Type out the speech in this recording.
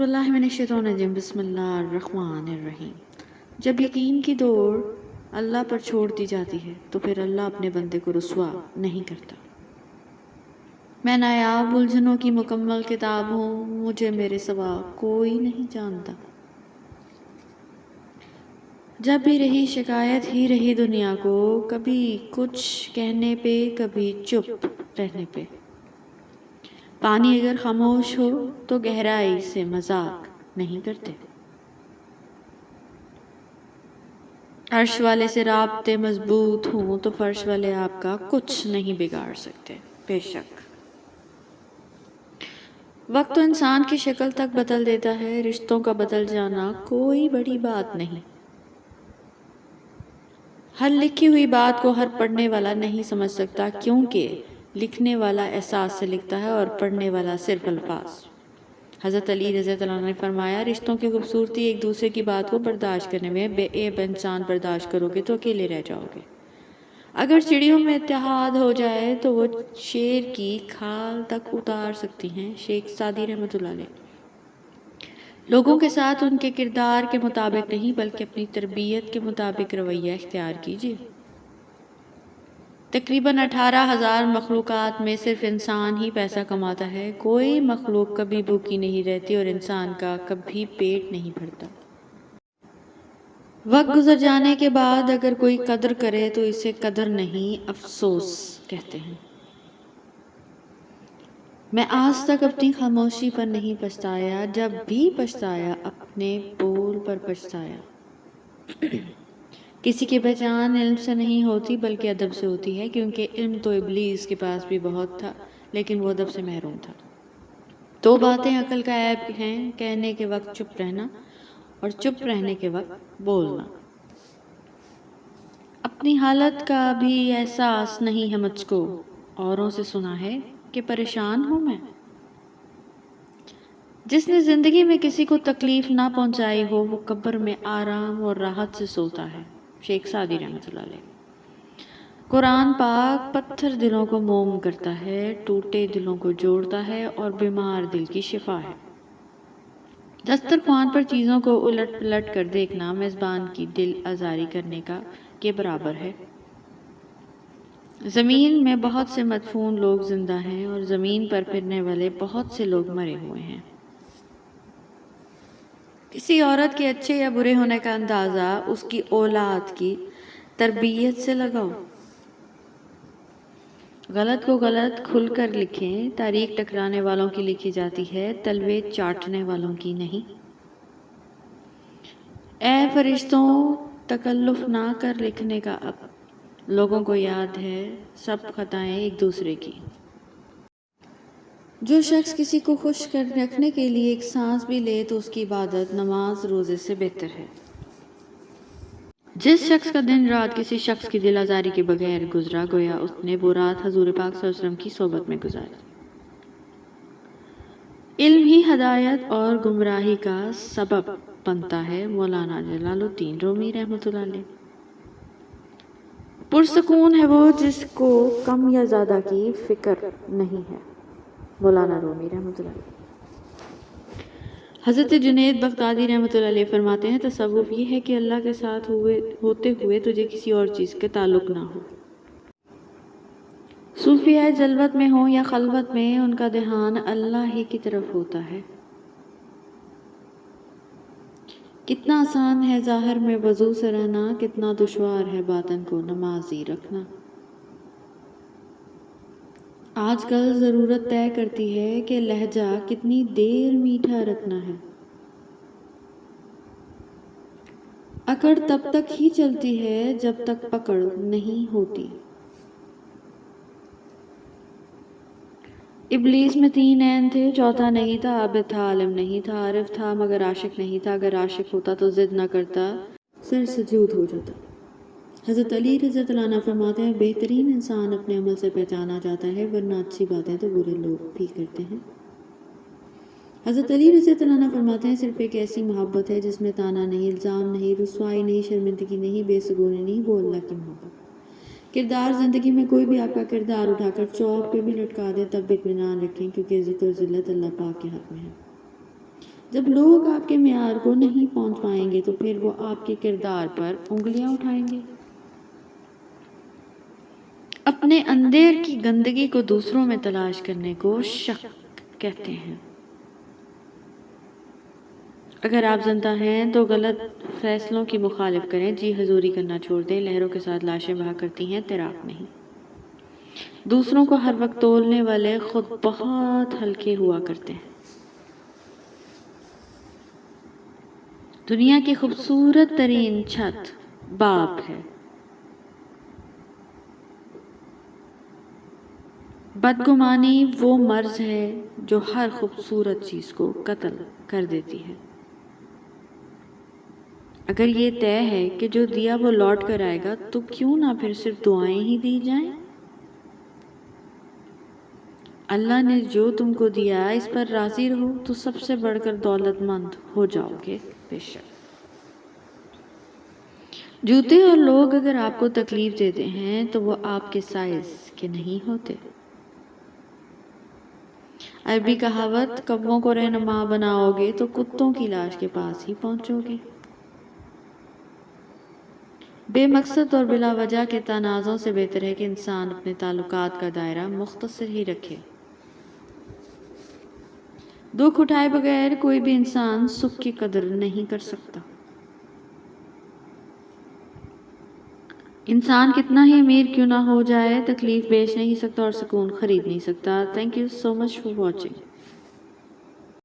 باللہ من الشیطان الرجیم بسم اللہ الرحمن الرحیم۔ جب یقین کی دوڑ اللہ پر چھوڑ دی جاتی ہے تو پھر اللہ اپنے بندے کو رسوا نہیں کرتا۔ میں نایاب الجھنوں کی مکمل کتاب ہوں، مجھے میرے سوا کوئی نہیں جانتا۔ جب بھی رہی شکایت ہی رہی دنیا کو، کبھی کچھ کہنے پہ کبھی چپ رہنے پہ۔ پانی اگر خاموش ہو تو گہرائی سے مذاق نہیں کرتے۔ عرش والے سے رابطے مضبوط ہوں تو فرش والے آپ کا کچھ نہیں بگاڑ سکتے۔ بے شک وقت تو انسان کی شکل تک بدل دیتا ہے، رشتوں کا بدل جانا کوئی بڑی بات نہیں۔ ہر لکھی ہوئی بات کو ہر پڑھنے والا نہیں سمجھ سکتا، کیونکہ لکھنے والا احساس سے لکھتا ہے اور پڑھنے والا صرف الفاظ۔ حضرت علی رضی اللہ عنہ نے فرمایا، رشتوں کی خوبصورتی ایک دوسرے کی بات کو برداشت کرنے میں، بے عیب انسان برداشت کرو گے تو اکیلے رہ جاؤ گے۔ اگر چڑیوں میں اتحاد ہو جائے تو وہ شیر کی کھال تک اتار سکتی ہیں۔ شیخ سعدی رحمۃ اللہ علیہ۔ لوگوں کے ساتھ ان کے کردار کے مطابق نہیں بلکہ اپنی تربیت کے مطابق رویہ اختیار کیجیے۔ تقریباً 18,000 مخلوقات میں صرف انسان ہی پیسہ کماتا ہے۔ کوئی مخلوق کبھی بھوکی نہیں رہتی اور انسان کا کبھی پیٹ نہیں بھرتا۔ وقت گزر جانے کے بعد اگر کوئی قدر کرے تو اسے قدر نہیں، افسوس کہتے ہیں۔ میں آج تک اپنی خاموشی پر نہیں پچھتایا، جب بھی پچھتایا اپنے بول پر پچھتایا۔ کسی کی پہچان علم سے نہیں ہوتی بلکہ ادب سے ہوتی ہے، کیونکہ علم تو ابلیس کے پاس بھی بہت تھا لیکن وہ ادب سے محروم تھا۔ دو باتیں عقل کا عیب ہیں، کہنے کے وقت چپ رہنا اور چپ رہنے کے وقت بولنا۔ اپنی حالت کا بھی احساس نہیں ہے مجھ کو، اوروں سے سنا ہے کہ پریشان ہوں میں۔ جس نے زندگی میں کسی کو تکلیف نہ پہنچائی ہو وہ قبر میں آرام اور راحت سے سوتا ہے۔ شیخ سعدی رحمۃ اللہ علیہ۔ قرآن پاک پتھر دلوں کو موم کرتا ہے، ٹوٹے دلوں کو جوڑتا ہے اور بیمار دل کی شفا ہے۔ دسترخوان پر چیزوں کو الٹ پلٹ کر دیکھنا میزبان کی دل آزاری کرنے کے برابر ہے۔ زمین میں بہت سے مدفون لوگ زندہ ہیں اور زمین پر پھرنے والے بہت سے لوگ مرے ہوئے ہیں۔ کسی عورت کے اچھے یا برے ہونے کا اندازہ اس کی اولاد کی تربیت سے لگاؤ۔ غلط کو غلط کھل کر لکھیں، تاریخ ٹکرانے والوں کی لکھی جاتی ہے، تلوے چاٹنے والوں کی نہیں۔ اے فرشتوں، تکلف نہ کر لکھنے کا، اب لوگوں کو یاد ہے سب خطائیں ایک دوسرے کی۔ جو شخص کسی کو خوش رکھنے کے لیے ایک سانس بھی لے تو اس کی عبادت نماز روزے سے بہتر ہے۔ جس شخص کا دن رات کسی شخص کی دل آزاری کے بغیر گزرا، گویا اس نے وہ رات حضور پاک صلی اللہ علیہ وسلم کی صحبت میں گزاری۔ علم ہی ہدایت اور گمراہی کا سبب بنتا ہے۔ مولانا جلال الدین رومی رحمۃ اللہ علیہ۔ پرسکون ہے وہ جس کو کم یا زیادہ کی فکر نہیں ہے۔ مولانا رومی رحمۃ اللہ علیہ۔ حضرت جنید بغدادی رحمۃ اللہ علیہ فرماتے ہیں، تصوف یہ ہے کہ اللہ کے ساتھ ہوتے ہوئے تجھے کسی اور چیز کے تعلق نہ ہو۔ صوفیاء جلوت میں ہوں یا خلوت میں، ان کا دھیان اللہ ہی کی طرف ہوتا ہے۔ کتنا آسان ہے ظاہر میں وضو سے رہنا، کتنا دشوار ہے باطن کو نمازی رکھنا۔ آج کل ضرورت طے کرتی ہے کہ لہجہ کتنی دیر میٹھا رکھنا ہے۔ اکڑ تب تک ہی چلتی ہے جب تک پکڑ نہیں ہوتی۔ ابلیس میں 3 عین تھے، چوتھا نہیں تھا، عابد تھا، عالم نہیں تھا، عارف تھا مگر عاشق نہیں تھا، اگر عاشق ہوتا تو ضد نہ کرتا، سر سجود ہو جاتا۔ حضرت علی رضی اللہ عنہ فرماتے ہیں، بہترین انسان اپنے عمل سے پہچانا جاتا ہے، ورنہ اچھی باتیں تو برے لوگ بھی کرتے ہیں۔ حضرت علی رضی اللہ عنہ فرماتے ہیں، صرف ایک ایسی محبت ہے جس میں طعنہ نہیں، الزام نہیں، رسوائی نہیں، شرمندگی نہیں، بے سکونی نہیں، وہ اللہ کی محبت۔ کردار زندگی میں کوئی بھی آپ کا کردار اٹھا کر چوک پہ بھی لٹکا دے تب بھی اطمینان رکھیں، کیونکہ عزت اور ذلت اللہ پاک کے حق میں ہے۔ جب لوگ آپ کے معیار کو نہیں پہنچ پائیں گے تو پھر وہ آپ کے کردار پر انگلیاں اٹھائیں گے۔ اپنے اندر کی گندگی کو دوسروں میں تلاش کرنے کو شک کہتے ہیں۔ اگر آپ زندہ ہیں تو غلط فیصلوں کی مخالف کریں، جی حضوری کرنا چھوڑ دیں، لہروں کے ساتھ لاشیں بہا کرتی ہیں، تیراک نہیں۔ دوسروں کو ہر وقت تولنے والے خود بہت ہلکے ہوا کرتے ہیں۔ دنیا کی خوبصورت ترین چھت باپ ہے۔ بدگمانی وہ مرض ہے جو ہر خوبصورت چیز کو قتل کر دیتی ہے۔ اگر یہ طے ہے کہ جو دیا وہ لوٹ کر آئے گا تو کیوں نہ پھر صرف دعائیں ہی دی جائیں؟ اللہ نے جو تم کو دیا اس پر راضی رہو تو سب سے بڑھ کر دولت مند ہو جاؤ گے بے شک۔ جوتے اور لوگ اگر آپ کو تکلیف دیتے ہیں تو وہ آپ کے سائز کے نہیں ہوتے۔ عربی کہاوت، کبوں کو رہنما بناؤ گے تو کتوں کی لاش کے پاس ہی پہنچو گے۔ بے مقصد اور بلا وجہ کے تنازعوں سے بہتر ہے کہ انسان اپنے تعلقات کا دائرہ مختصر ہی رکھے۔ دکھ اٹھائے بغیر کوئی بھی انسان سکھ کی قدر نہیں کر سکتا۔ انسان کتنا ہی امیر کیوں نہ ہو جائے، تکلیف بیچ نہیں سکتا اور سکون خرید نہیں سکتا۔ Thank you so much for watching.